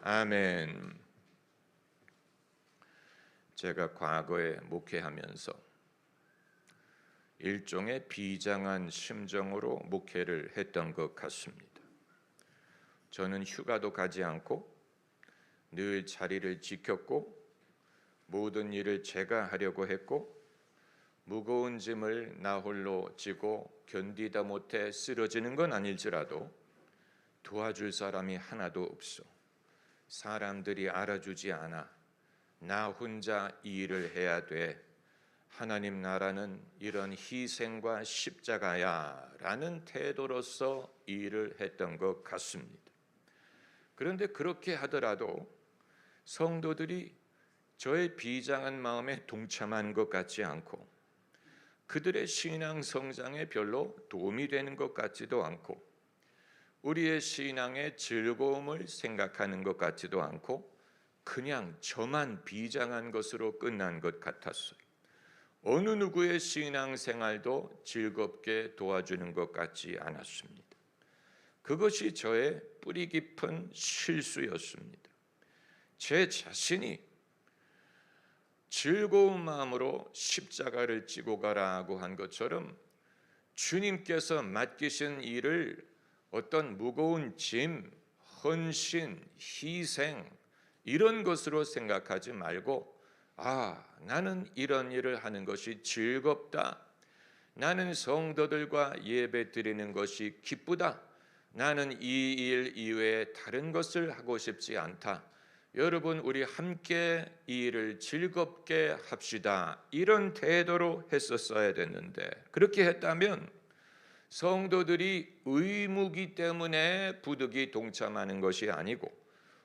아멘. 제가 과거에 목회하면서 일종의 비장한 심정으로 목회를 했던 것 같습니다. 저는 휴가도 가지 않고 늘 자리를 지켰고 모든 일을 제가 하려고 했고 무거운 짐을 나 홀로 지고 견디다 못해 쓰러지는 건 아닐지라도 도와줄 사람이 하나도 없어. 사람들이 알아주지 않아. 나 혼자 이 일을 해야 돼. 하나님 나라는 이런 희생과 십자가야 라는 태도로서 이 일을 했던 것 같습니다. 그런데 그렇게 하더라도 성도들이 저의 비장한 마음에 동참한 것 같지 않고 그들의 신앙 성장에 별로 도움이 되는 것 같지도 않고 우리의 신앙의 즐거움을 생각하는 것 같지도 않고 그냥 저만 비장한 것으로 끝난 것 같았어요. 어느 누구의 신앙생활도 즐겁게 도와주는 것 같지 않았습니다. 그것이 저의 뿌리 깊은 실수였습니다. 제 자신이 즐거운 마음으로 십자가를 지고 가라고 한 것처럼 주님께서 맡기신 일을 어떤 무거운 짐, 헌신, 희생 이런 것으로 생각하지 말고 나는 이런 일을 하는 것이 즐겁다. 나는 성도들과 예배 드리는 것이 기쁘다. 나는 이 일 이외에 다른 것을 하고 싶지 않다. 여러분 우리 함께 이 일을 즐겁게 합시다. 이런 태도로 했었어야 됐는데 그렇게 했다면 성도들이 의무기 때문에 부득이 동참하는 것이 아니고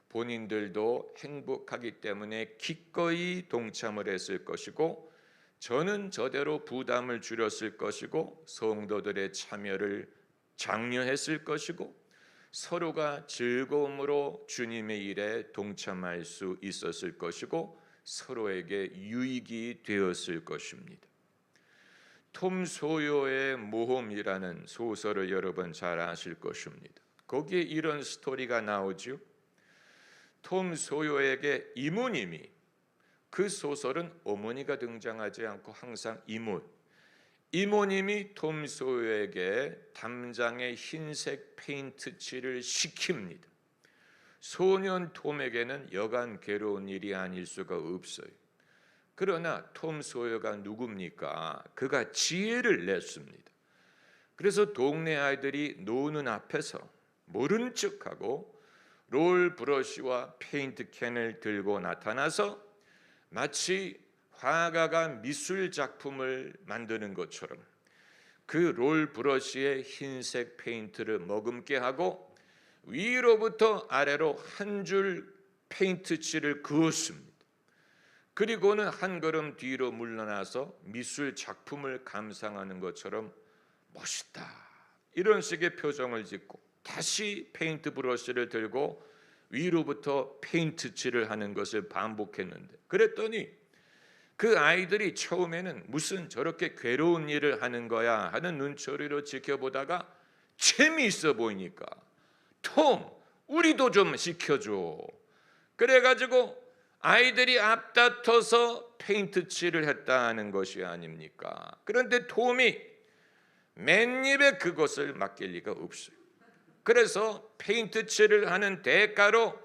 본인들도 행복하기 때문에 기꺼이 동참을 했을 것이고 저는 저대로 부담을 줄였을 것이고 성도들의 참여를 장려했을 것이고 서로가 즐거움으로 주님의 일에 동참할 수 있었을 것이고 서로에게 유익이 되었을 것입니다. 톰 소요의 모험이라는 소설을 여러분 잘 아실 것입니다. 거기에 이런 스토리가 나오죠. 톰 소요에게 이모님이, 그 소설은 어머니가 등장하지 않고 항상 이모님이 톰 소요에게 담장에 흰색 페인트 칠을 시킵니다. 소년 톰에게는 여간 괴로운 일이 아닐 수가 없어요. 그러나 톰 소요가 누굽니까? 그가 지혜를 냈습니다. 그래서 동네 아이들이 노는 앞에서 모른 척하고 롤 브러쉬와 페인트 캔을 들고 나타나서 마치 화가가 미술 작품을 만드는 것처럼 그 롤 브러쉬에 흰색 페인트를 머금게 하고 위로부터 아래로 한 줄 페인트 칠을 그었습니다. 그리고는 한 걸음 뒤로 물러나서 미술 작품을 감상하는 것처럼 멋있다 이런 식의 표정을 짓고 다시 페인트 브러쉬를 들고 위로부터 페인트 칠을 하는 것을 반복했는데 그랬더니 그 아이들이 처음에는 무슨 저렇게 괴로운 일을 하는 거야 하는 눈초리로 지켜보다가 재미있어 보이니까 톰 우리도 좀 시켜줘. 그래가지고 아이들이 앞다퉈서 페인트 칠을 했다는 것이 아닙니까? 그런데 톰이 맨입에 그것을 맡길 리가 없어요. 그래서 페인트 칠을 하는 대가로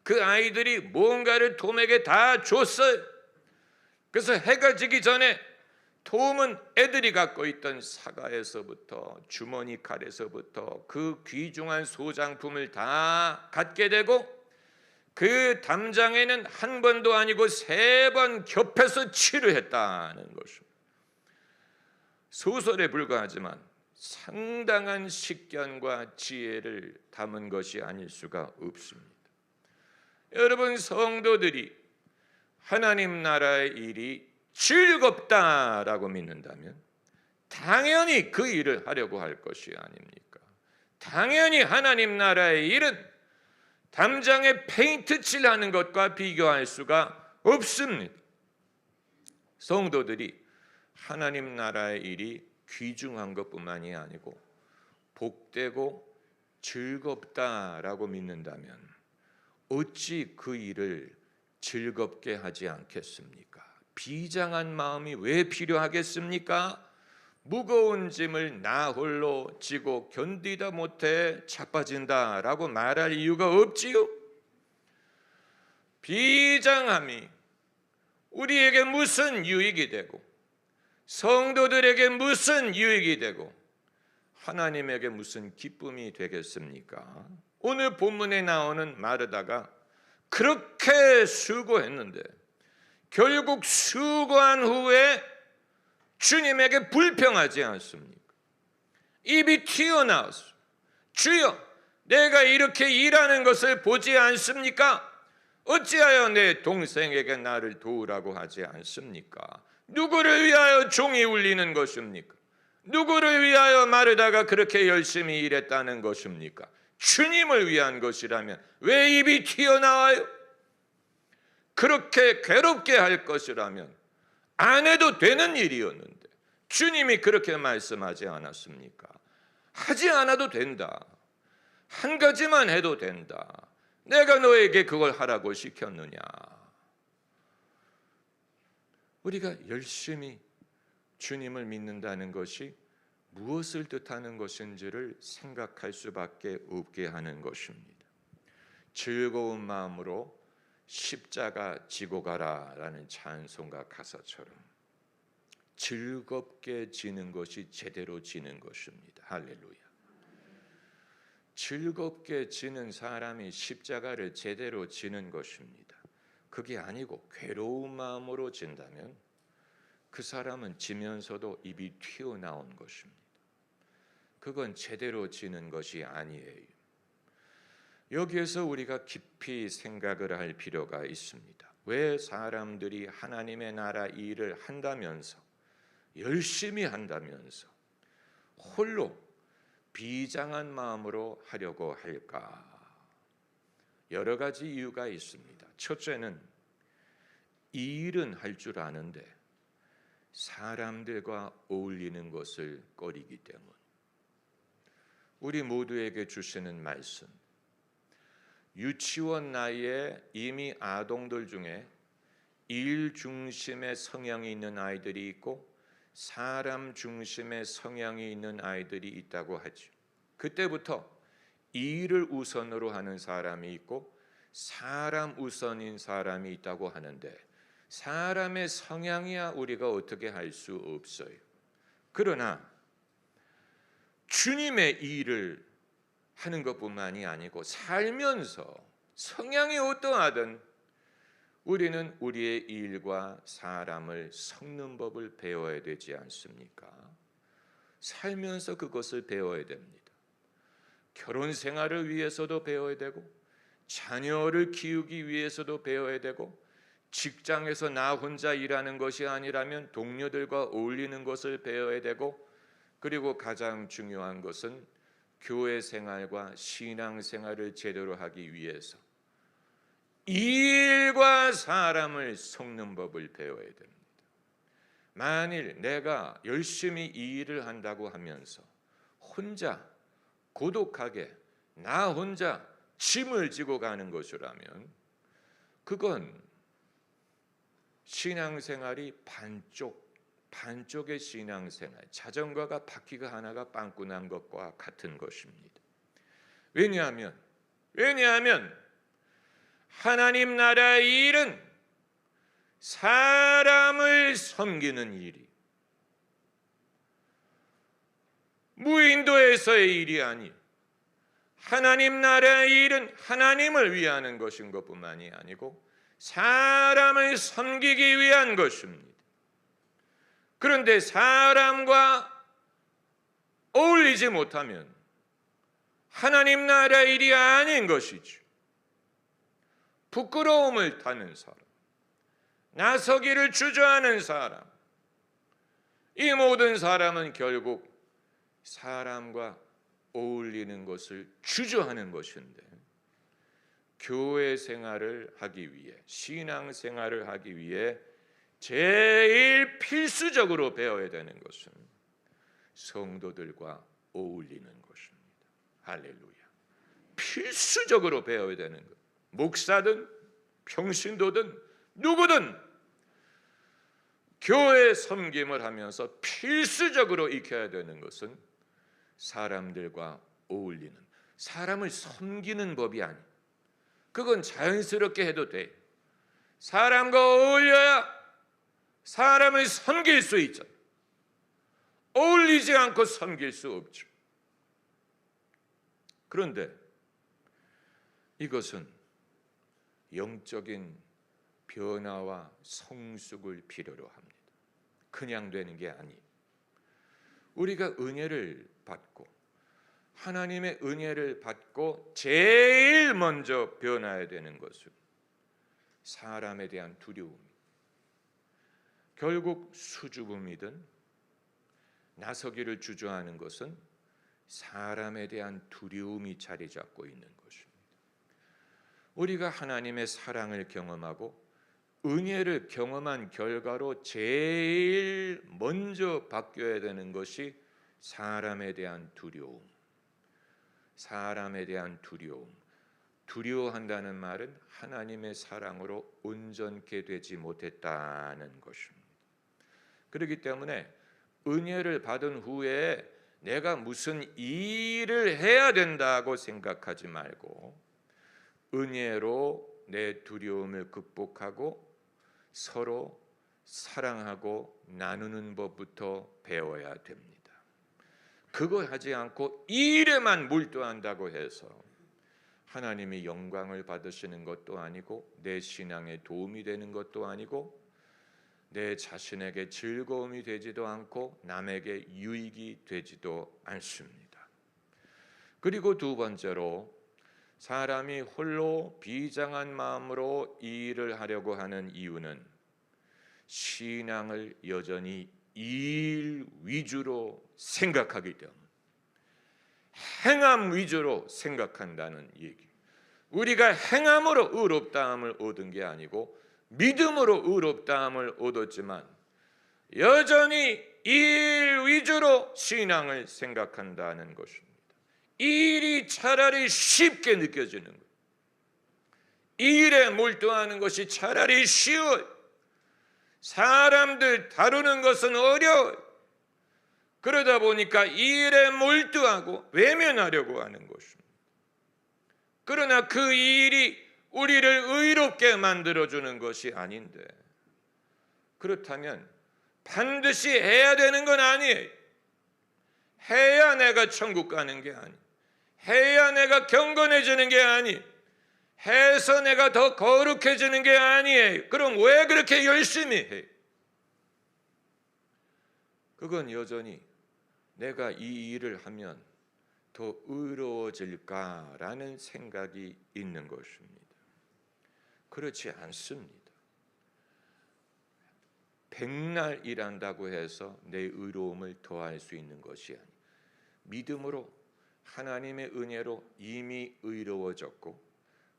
그 아이들이 뭔가를 톰에게 다 줬어요. 그래서 해가 지기 전에 톰은 애들이 갖고 있던 사과에서부터 주머니 칼에서부터 그 귀중한 소장품을 다 갖게 되고 그 담장에는 한 번도 아니고 3번 겹해서 칠을 했다는 것입니다. 소설에 불과하지만 상당한 식견과 지혜를 담은 것이 아닐 수가 없습니다. 여러분 성도들이 하나님 나라의 일이 즐겁다라고 믿는다면 당연히 그 일을 하려고 할 것이 아닙니까? 당연히 하나님 나라의 일은 담장에 페인트 칠하는 것과 비교할 수가 없습니다. 성도들이 하나님 나라의 일이 귀중한 것뿐만이 아니고 복되고 즐겁다라고 믿는다면 어찌 그 일을 즐겁게 하지 않겠습니까? 비장한 마음이 왜 필요하겠습니까? 무거운 짐을 나 홀로 지고 견디다 못해 자빠진다라고 말할 이유가 없지요. 비장함이 우리에게 무슨 유익이 되고 성도들에게 무슨 유익이 되고 하나님에게 무슨 기쁨이 되겠습니까? 오늘 본문에 나오는 마르다가 그렇게 수고했는데 결국 수고한 후에 주님에게 불평하지 않습니까? 입이 튀어나왔어. 주여, 내가 이렇게 일하는 것을 보지 않습니까? 어찌하여 내 동생에게 나를 도우라고 하지 않습니까? 누구를 위하여 종이 울리는 것입니까? 누구를 위하여 마르다가 그렇게 열심히 일했다는 것입니까? 주님을 위한 것이라면 왜 입이 튀어나와요? 그렇게 괴롭게 할 것이라면 안 해도 되는 일이었는데 주님이 그렇게 말씀하지 않았습니까? 하지 않아도 된다. 한 가지만 해도 된다. 내가 너에게 그걸 하라고 시켰느냐? 우리가 열심히 주님을 믿는다는 것이 무엇을 뜻하는 것인지를 생각할 수밖에 없게 하는 것입니다. 즐거운 마음으로 십자가 지고 가라라는 찬송가 가사처럼 즐겁게 지는 것이 제대로 지는 것입니다. 할렐루야. 즐겁게 지는 사람이 십자가를 제대로 지는 것입니다. 그게 아니고 괴로운 마음으로 진다면 그 사람은 지면서도 입이 튀어나온 것입니다. 그건 제대로 지는 것이 아니에요. 여기에서 우리가 깊이 생각을 할 필요가 있습니다. 왜 사람들이 하나님의 나라 일을 한다면서 열심히 한다면서 홀로 비장한 마음으로 하려고 할까? 여러 가지 이유가 있습니다. 첫째는 이 일은 할 줄 아는데 사람들과 어울리는 것을 꺼리기 때문. 우리 모두에게 주시는 말씀, 유치원 나이에 이미 아동들 중에 일 중심의 성향이 있는 아이들이 있고 사람 중심의 성향이 있는 아이들이 있다고 하죠. 그때부터 일을 우선으로 하는 사람이 있고 사람 우선인 사람이 있다고 하는데 사람의 성향이야 우리가 어떻게 할 수 없어요. 그러나 주님의 일을 하는 것뿐만이 아니고 살면서 성향이 어떠하든 우리는 우리의 일과 사람을 섞는 법을 배워야 되지 않습니까? 살면서 그것을 배워야 됩니다. 결혼 생활을 위해서도 배워야 되고 자녀를 키우기 위해서도 배워야 되고 직장에서 나 혼자 일하는 것이 아니라면 동료들과 어울리는 것을 배워야 되고 그리고 가장 중요한 것은 교회 생활과 신앙 생활을 제대로 하기 위해서 일과 사람을 섞는 법을 배워야 됩니다. 만일 내가 열심히 이 일을 한다고 하면서 혼자 고독하게 나 혼자 짐을 지고 가는 것이라면 그건 신앙생활이 반쪽의 신앙생활, 자전거가 바퀴가 하나가 빵꾸 난 것과 같은 것입니다. 왜냐하면 하나님 나라의 일은 사람을 섬기는 일이 무인도에서의 일이 아니 하나님 나라의 일은 하나님을 위하는 것인 것뿐만이 아니고 사람을 섬기기 위한 것입니다. 그런데 사람과 어울리지 못하면 하나님 나라 일이 아닌 것이죠. 부끄러움을 타는 사람, 나서기를 주저하는 사람, 이 모든 사람은 결국 사람과 어울리는 것을 주저하는 것인데 교회 생활을 하기 위해 신앙 생활을 하기 위해 제일 필수적으로 배워야 되는 것은 성도들과 어울리는 것입니다. 할렐루야. 필수적으로 배워야 되는 것. 목사든 평신도든 누구든 교회 섬김을 하면서 필수적으로 익혀야 되는 것은 사람들과 어울리는, 사람을 섬기는 법이 아니에요. 그건 자연스럽게 해도 돼. 사람과 어울려야 사람을 섬길 수 있죠. 어울리지 않고 섬길 수 없죠. 그런데 이것은 영적인 변화와 성숙을 필요로 합니다. 그냥 되는 게 아니에요. 우리가 은혜를 받고 하나님의 은혜를 받고 제일 먼저 변화해야 되는 것은 사람에 대한 두려움입니다. 결국 수줍음이든 나서기를 주저하는 것은 사람에 대한 두려움이 자리 잡고 있는 것입니다. 우리가 하나님의 사랑을 경험하고 은혜를 경험한 결과로 제일 먼저 바뀌어야 되는 것이 사람에 대한 두려움. 사람에 대한 두려움. 두려워한다는 말은 하나님의 사랑으로 온전케 되지 못했다는 것입니다. 그렇기 때문에 은혜를 받은 후에 내가 무슨 일을 해야 된다고 생각하지 말고 은혜로 내 두려움을 극복하고 서로 사랑하고 나누는 법부터 배워야 됩니다. 그거 하지 않고 일에만 몰두한다고 해서 하나님이 영광을 받으시는 것도 아니고 내 신앙에 도움이 되는 것도 아니고 내 자신에게 즐거움이 되지도 않고 남에게 유익이 되지도 않습니다. 그리고 두 번째로 사람이 홀로 비장한 마음으로 이 일을 하려고 하는 이유는 신앙을 여전히 일 위주로 생각하기 때문에, 행함 위주로 생각한다는 얘기. 우리가 행함으로 의롭다함을 얻은 게 아니고 믿음으로 의롭다함을 얻었지만 여전히 일 위주로 신앙을 생각한다는 것입니다. 일이 차라리 쉽게 느껴지는 거예요. 일에 몰두하는 것이 차라리 쉬워요. 사람들 다루는 것은 어려워요. 그러다 보니까 일에 몰두하고 외면하려고 하는 것입니다. 그러나 그 일이 우리를 의롭게 만들어주는 것이 아닌데, 그렇다면 반드시 해야 되는 건 아니에요. 해야 내가 천국 가는 게 아니에요. 해야 내가 경건해지는 게 아니에요. 해서 내가 더 거룩해지는 게 아니에요. 그럼 왜 그렇게 열심히 해요? 그건 여전히 내가 이 일을 하면 더 의로워질까라는 생각이 있는 것입니다. 그렇지 않습니다. 백날 일한다고 해서 내 의로움을 더할 수 있는 것이 아니에요. 믿음으로 하나님의 은혜로 이미 의로워졌고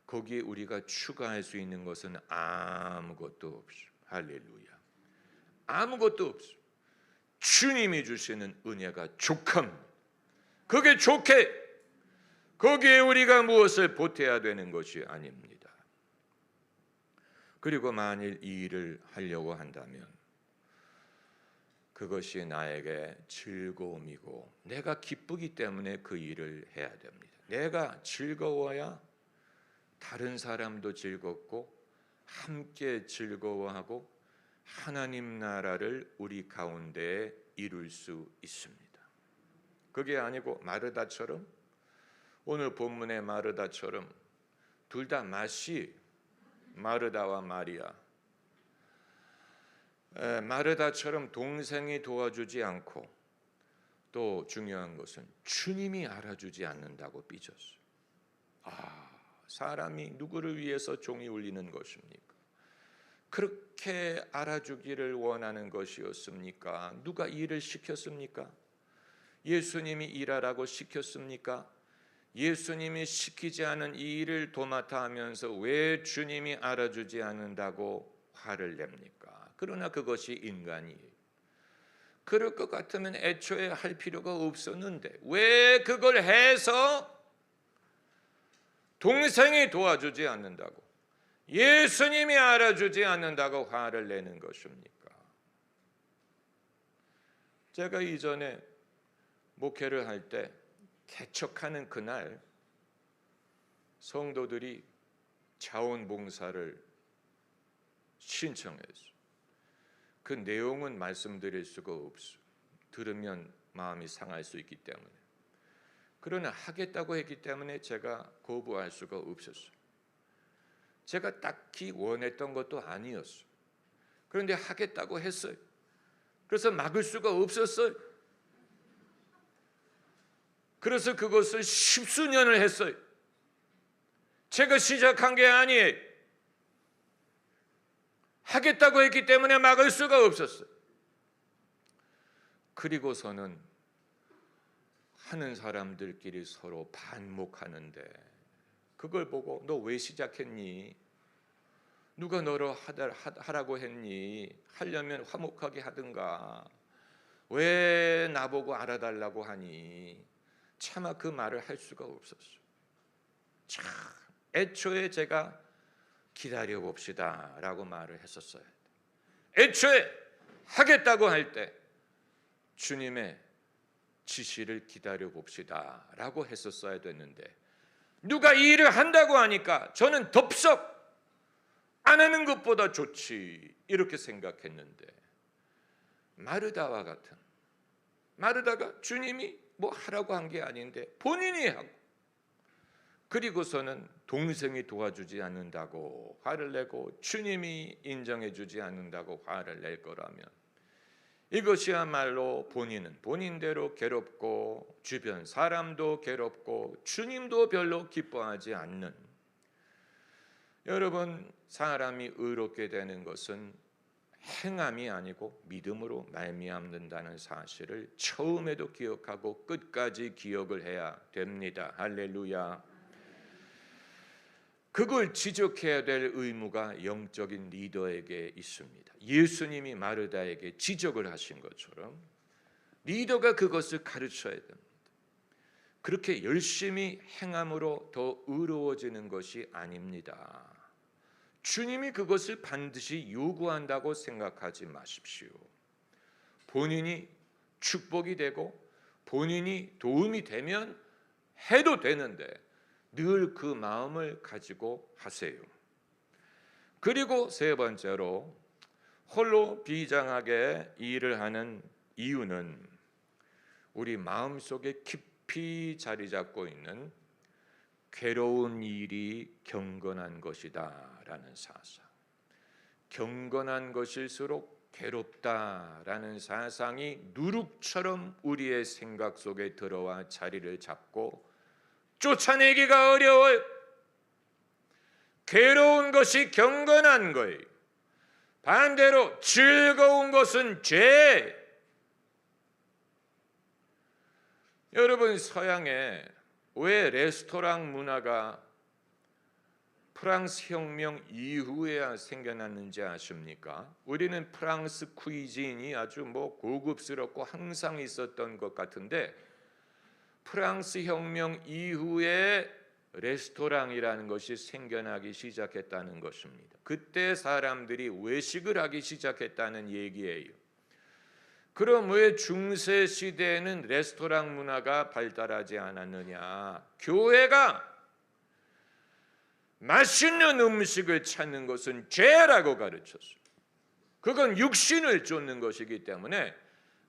거기에 우리가 추가할 수 있는 것은 아무것도 없어요. 할렐루야. 아무것도 없어요. 주님이 주시는 은혜가 족합니다. 그게 좋게 거기에 우리가 무엇을 보태야 되는 것이 아닙니다. 그리고 만일 이 일을 하려고 한다면 그것이 나에게 즐거움이고 내가 기쁘기 때문에 그 일을 해야 됩니다. 내가 즐거워야 다른 사람도 즐겁고 함께 즐거워하고 하나님 나라를 우리 가운데에 이룰 수 있습니다. 그게 아니고 마르다처럼, 오늘 본문의 마르다처럼 둘 다 맛이, 마르다와 마리아, 마르다처럼 동생이 도와주지 않고 또 중요한 것은 주님이 알아주지 않는다고 삐졌어요. 사람이 누구를 위해서 종이 울리는 것입니까? 그렇게 알아주기를 원하는 것이었습니까? 누가 일을 시켰습니까? 예수님이 일하라고 시켰습니까? 예수님이 시키지 않은 이 일을 도맡아 하면서 왜 주님이 알아주지 않는다고 화를 냅니까? 그러나 그것이 인간이에요. 그럴 것 같으면 애초에 할 필요가 없었는데 왜 그걸 해서 동생이 도와주지 않는다고, 예수님이 알아주지 않는다고 화를 내는 것입니까? 제가 이전에 목회를 할 때 개척하는 그날 성도들이 자원봉사를 신청했어요. 그 내용은 말씀드릴 수가 없어요. 들으면 마음이 상할 수 있기 때문에. 그러나 하겠다고 했기 때문에 제가 거부할 수가 없었어요. 제가 딱히 원했던 것도 아니었어요. 그런데 하겠다고 했어요. 그래서 막을 수가 없었어요. 그래서 그것을 10수년을 했어요. 제가 시작한 게 아니에요. 하겠다고 했기 때문에 막을 수가 없었어요. 그리고서는 하는 사람들끼리 서로 반목하는데, 그걸 보고 너 왜 시작했니? 누가 너로 하라고 했니? 하려면 화목하게 하든가. 왜 나보고 알아달라고 하니? 차마 그 말을 할 수가 없었어요. 참, 애초에 제가 기다려봅시다 라고 말을 했었어요. 애초에 하겠다고 할 때 주님의 지시를 기다려봅시다 라고 했었어야 됐는데, 누가 이 일을 한다고 하니까 저는 덥석 안 하는 것보다 좋지 이렇게 생각했는데, 마르다와 같은, 마르다가 주님이 뭐 하라고 한 게 아닌데 본인이 하고, 그리고서는 동생이 도와주지 않는다고 화를 내고 주님이 인정해 주지 않는다고 화를 낼 거라면, 이것이야말로 본인은 본인대로 괴롭고 주변 사람도 괴롭고 주님도 별로 기뻐하지 않는, 여러분, 사람이 의롭게 되는 것은 행함이 아니고 믿음으로 말미암는다는 사실을 처음에도 기억하고 끝까지 기억을 해야 됩니다. 할렐루야. 그걸 지적해야 될 의무가 영적인 리더에게 있습니다. 예수님이 마르다에게 지적을 하신 것처럼 리더가 그것을 가르쳐야 됩니다. 그렇게 열심히 행함으로 더 의로워지는 것이 아닙니다. 주님이 그것을 반드시 요구한다고 생각하지 마십시오. 본인이 축복이 되고 본인이 도움이 되면 해도 되는데 늘 그 마음을 가지고 하세요. 그리고 세 번째로, 홀로 비장하게 일을 하는 이유는 우리 마음속에 깊이 자리 잡고 있는 괴로운 일이 경건한 것이다 라는 사상, 경건한 것일수록 괴롭다라는 사상이 누룩처럼 우리의 생각 속에 들어와 자리를 잡고 쫓아내기가 어려워요. 괴로운 것이 경건한 거예요. 반대로 즐거운 것은 죄. 여러분, 서양에 왜 레스토랑 문화가 프랑스 혁명 이후에야 생겨났는지 아십니까? 우리는 프랑스 쿠이진이 아주 고급스럽고 항상 있었던 것 같은데, 프랑스 혁명 이후에 레스토랑이라는 것이 생겨나기 시작했다는 것입니다. 그때 사람들이 외식을 하기 시작했다는 얘기예요. 그럼 왜 중세 시대에는 레스토랑 문화가 발달하지 않았느냐? 교회가 맛있는 음식을 찾는 것은 죄라고 가르쳤어요. 그건 육신을 쫓는 것이기 때문에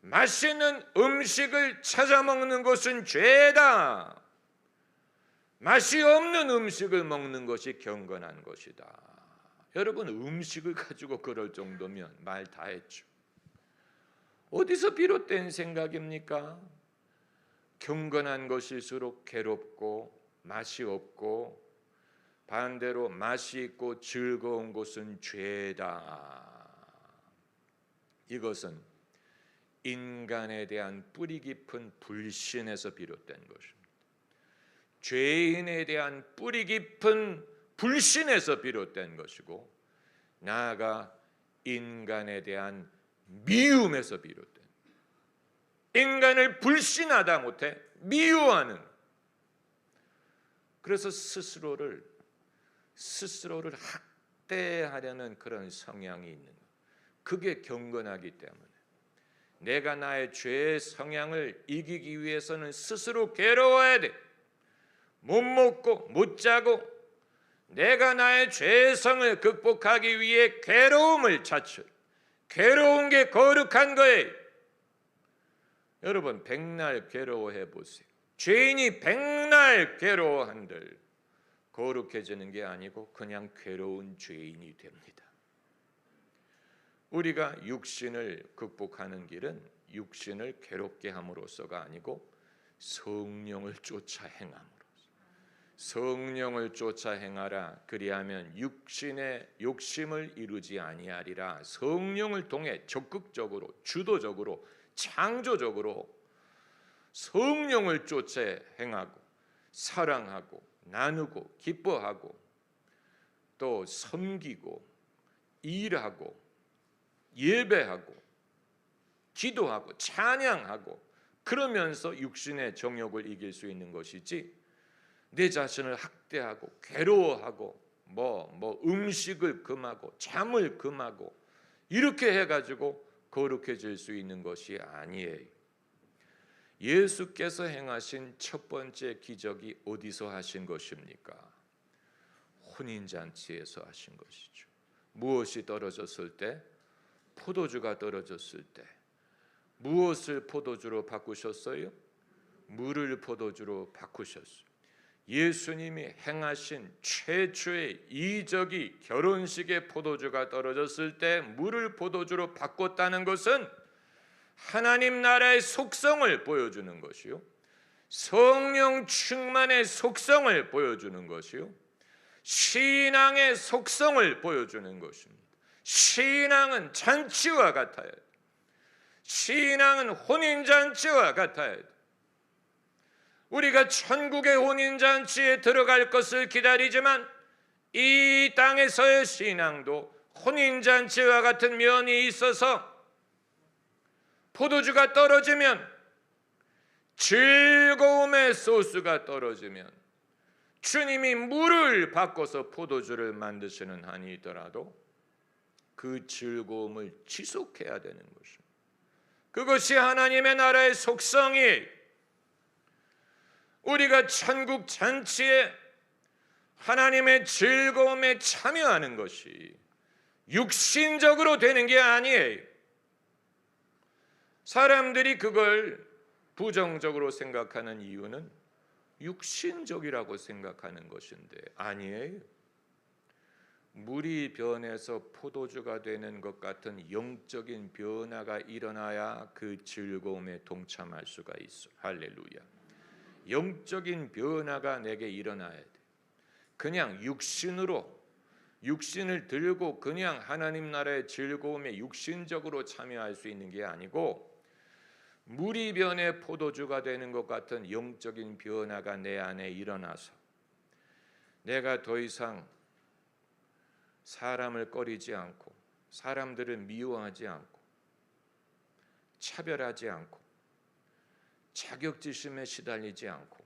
맛있는 음식을 찾아 먹는 것은 죄다. 맛이 없는 음식을 먹는 것이 경건한 것이다. 여러분, 음식을 가지고 그럴 정도면 말 다 했죠. 어디서 비롯된 생각입니까? 경건한 것일수록 괴롭고 맛이 없고, 반대로 맛이 있고 즐거운 것은 죄다. 이것은 인간에 대한 뿌리 깊은 불신에서 비롯된 것입니다. 죄인에 대한 뿌리 깊은 불신에서 비롯된 것이고, 나아가 인간에 대한 미움에서 비롯된, 인간을 불신하다 못해 미워하는, 그래서 스스로를 학대하려는 그런 성향이 있는 거예요. 그게 경건하기 때문에 내가 나의 죄의 성향을 이기기 위해서는 스스로 괴로워야 돼. 못 먹고 못 자고 내가 나의 죄의 성을 극복하기 위해 괴로움을 자출. 괴로운 게 거룩한 거예요. 여러분 백날 괴로워해 보세요. 죄인이 백날 괴로워한들 거룩해지는 게 아니고 그냥 괴로운 죄인이 됩니다. 우리가 육신을 극복하는 길은 육신을 괴롭게 함으로써가 아니고 성령을 쫓아 행함으로써. 성령을 쫓아 행하라. 그리하면 육신의 욕심을 이루지 아니하리라. 성령을 통해 적극적으로, 주도적으로, 창조적으로 성령을 쫓아 행하고 사랑하고 나누고 기뻐하고 또 섬기고 일하고 예배하고 기도하고 찬양하고 그러면서 육신의 정욕을 이길 수 있는 것이지, 내 자신을 학대하고 괴로워하고 음식을 금하고 잠을 금하고 이렇게 해가지고 거룩해질 수 있는 것이 아니에요. 예수께서 행하신 첫 번째 기적이 어디서 하신 것입니까? 혼인잔치에서 하신 것이죠. 무엇이 떨어졌을 때? 포도주가 떨어졌을 때. 무엇을 포도주로 바꾸셨어요? 물을 포도주로 바꾸셨어요. 예수님이 행하신 최초의 이적이 결혼식에 포도주가 떨어졌을 때 물을 포도주로 바꿨다는 것은 하나님 나라의 속성을 보여주는 것이요, 성령 충만의 속성을 보여주는 것이요, 신앙의 속성을 보여주는 것입니다. 신앙은 잔치와 같아야 돼. 신앙은 혼인잔치와 같아야 돼. 우리가 천국의 혼인잔치에 들어갈 것을 기다리지만 이 땅에서의 신앙도 혼인잔치와 같은 면이 있어서 포도주가 떨어지면, 즐거움의 소스가 떨어지면 주님이 물을 바꿔서 포도주를 만드시는 한이더라도 그 즐거움을 지속해야 되는 것입니다. 그것이 하나님의 나라의 속성이, 우리가 천국 잔치에 하나님의 즐거움에 참여하는 것이 육신적으로 되는 게 아니에요. 사람들이 그걸 부정적으로 생각하는 이유는 육신적이라고 생각하는 것인데 아니에요. 물이 변해서 포도주가 되는 것 같은 영적인 변화가 일어나야 그 즐거움에 동참할 수가 있어. 할렐루야. 영적인 변화가 내게 일어나야 돼. 그냥 육신을 들고 그냥 하나님 나라의 즐거움에 육신적으로 참여할 수 있는 게 아니고, 물이 변해 포도주가 되는 것 같은 영적인 변화가 내 안에 일어나서 내가 더 이상 사람을 꺼리지 않고 사람들을 미워하지 않고 차별하지 않고 자격지심에 시달리지 않고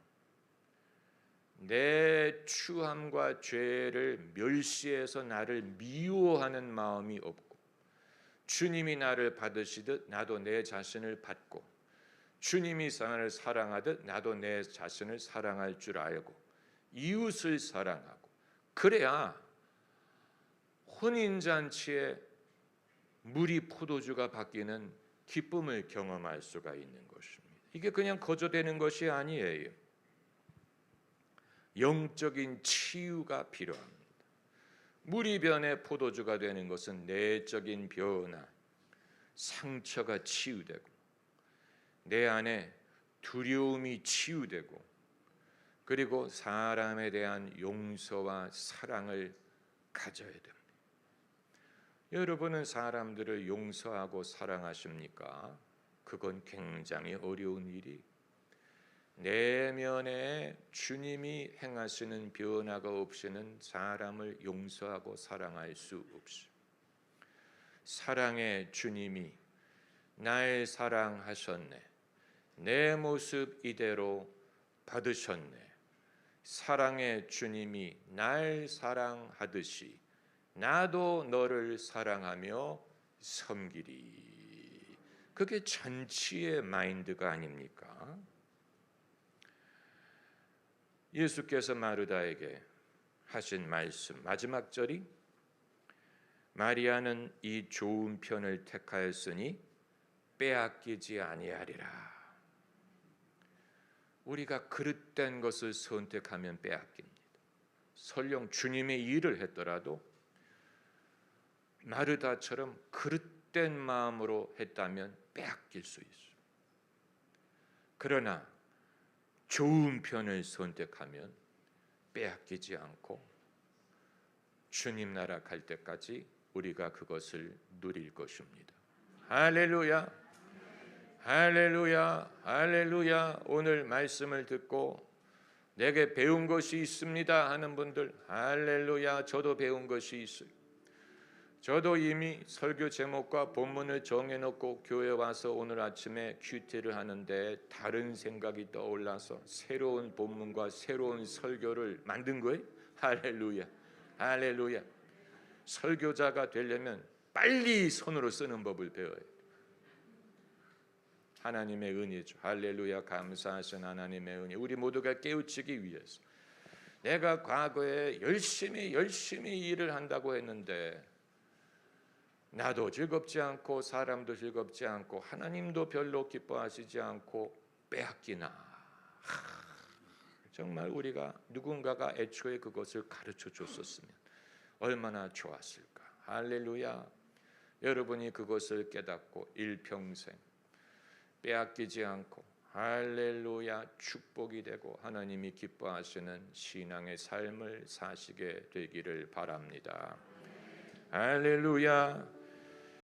내 추함과 죄를 멸시해서 나를 미워하는 마음이 없고, 주님이 나를 받으시듯 나도 내 자신을 받고, 주님이 나를 사랑하듯 나도 내 자신을 사랑할 줄 알고 이웃을 사랑하고, 그래야 혼인잔치에 물이 포도주가 바뀌는 기쁨을 경험할 수가 있는 것입니다. 이게 그냥 거저되는 것이 아니에요. 영적인 치유가 필요합니다. 물이 변해 포도주가 되는 것은 내적인 변화, 상처가 치유되고 내 안에 두려움이 치유되고, 그리고 사람에 대한 용서와 사랑을 가져야 됩니다. 여러분은 사람들을 용서하고 사랑하십니까? 그건 굉장히 어려운 일이, 내면에 주님이 행하시는 변화가 없이는 사람을 용서하고 사랑할 수 없어요. 사랑의 주님이 날 사랑하셨네, 내 모습 이대로 받으셨네, 사랑의 주님이 날 사랑하듯이 나도 너를 사랑하며 섬기리. 그게 전치의 마인드가 아닙니까? 예수께서 마르다에게 하신 말씀 마지막 절이 마리아는 이 좋은 편을 택하였으니 빼앗기지 아니하리라. 우리가 그릇된 것을 선택하면 빼앗깁니다. 설령 주님의 일을 했더라도 마르다처럼 그릇된 마음으로 했다면 빼앗길 수 있어요. 그러나 좋은 편을 선택하면 빼앗기지 않고 주님 나라 갈 때까지 우리가 그것을 누릴 것입니다. 할렐루야, 할렐루야, 할렐루야. 오늘 말씀을 듣고 내게 배운 것이 있습니다 하는 분들, 할렐루야. 저도 배운 것이 있어요. 저도 이미 설교 제목과 본문을 정해놓고 교회 와서 오늘 아침에 큐티를 하는데 다른 생각이 떠올라서 새로운 본문과 새로운 설교를 만든 거예요. 할렐루야, 할렐루야. 설교자가 되려면 빨리 손으로 쓰는 법을 배워야 돼요. 하나님의 은혜죠. 할렐루야. 감사하신 하나님의 은혜. 우리 모두가 깨우치기 위해서 내가 과거에 열심히 일을 한다고 했는데 나도 즐겁지 않고 사람도 즐겁지 않고 하나님도 별로 기뻐하시지 않고 빼앗기나. 정말 우리가 누군가가 애초에 그것을 가르쳐 줬었으면 얼마나 좋았을까. 할렐루야. 여러분이 그것을 깨닫고 일평생 빼앗기지 않고 할렐루야 축복이 되고 하나님이 기뻐하시는 신앙의 삶을 사시게 되기를 바랍니다. 할렐루야.